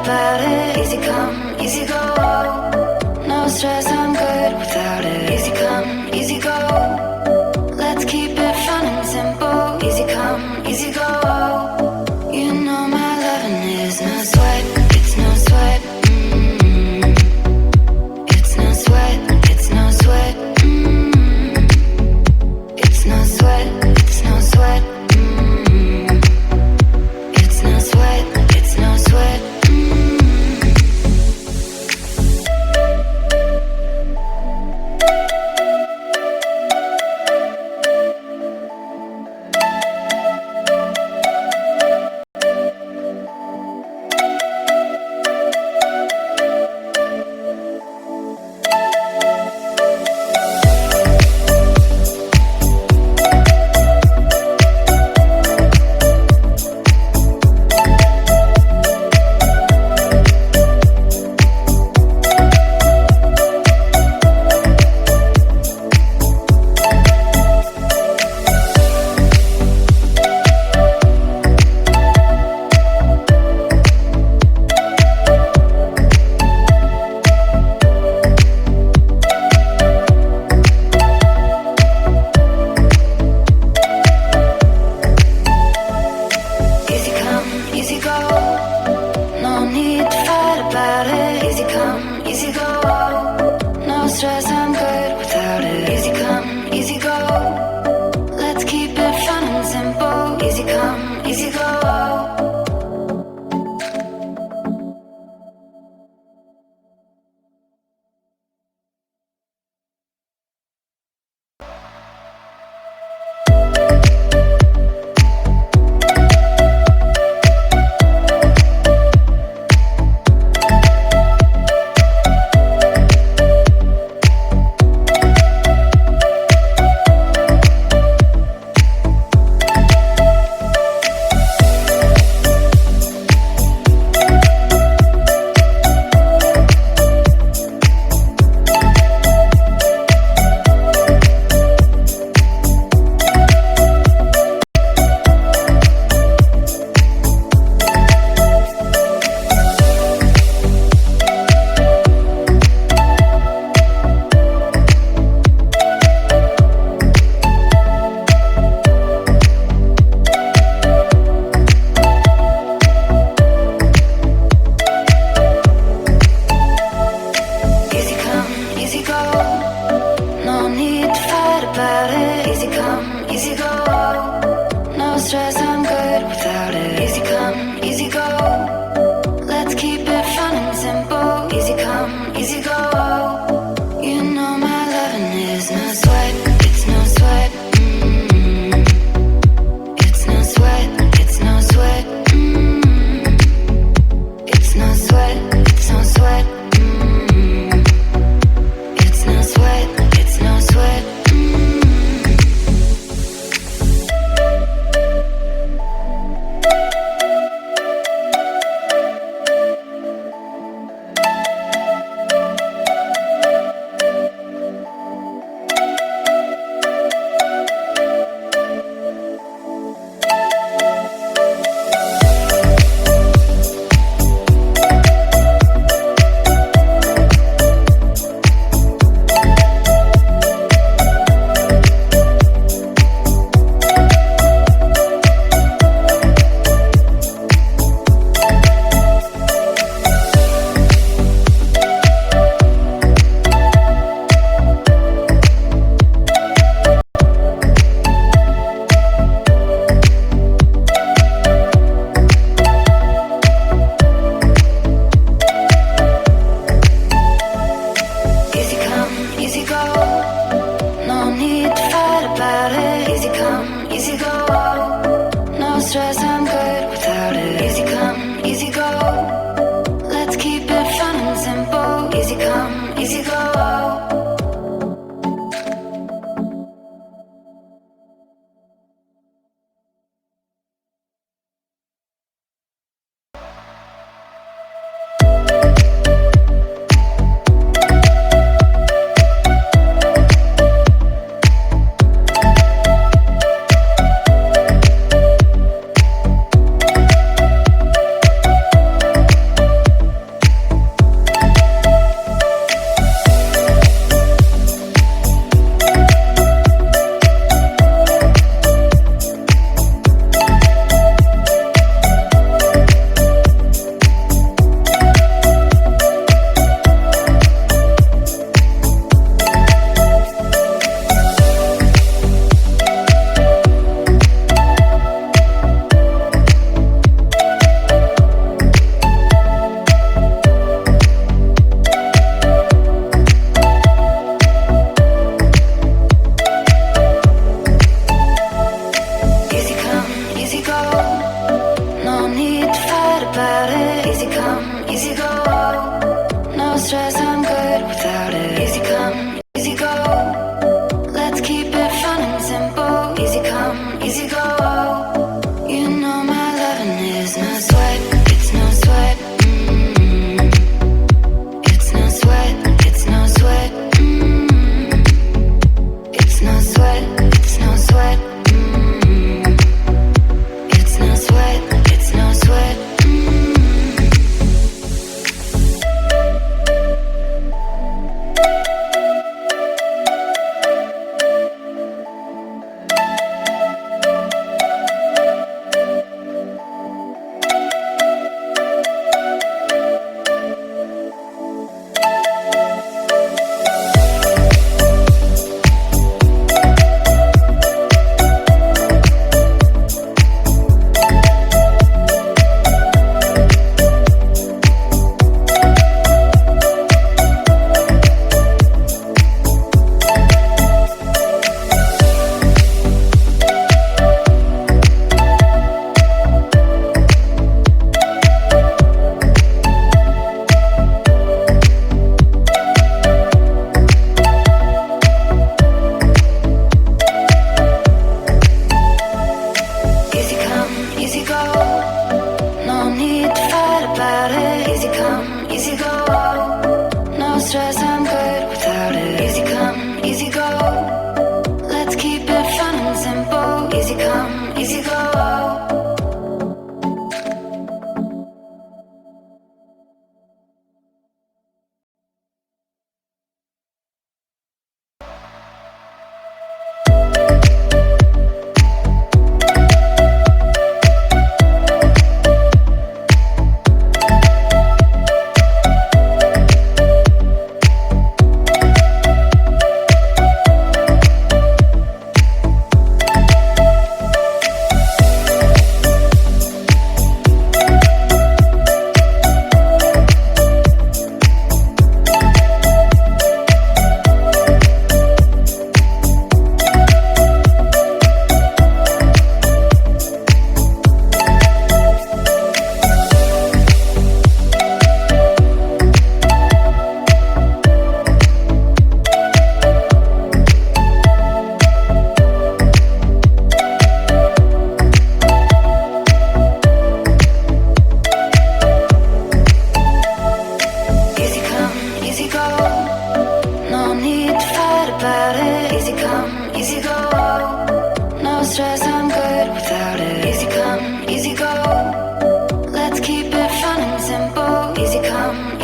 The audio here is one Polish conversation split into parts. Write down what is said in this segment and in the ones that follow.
about it. Easy come, easy go. No stress, I'm good without it. Easy come, easy go. Let's keep it fun and simple. Easy come, easy go. You know my loving is no sweat. It's no sweat. It's no sweat. It's no sweat. It's no sweat. It's no sweat. It's no sweat. It's no sweat. stress, I'm good without it. Easy come, easy go. Let's keep it fun and simple. Easy come, easy go. You know my loving is no sweat. It's no sweat. It's no sweat. It's no sweat. It's no sweat. It's no sweat. It's no sweat. It's no sweat.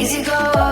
Easy go.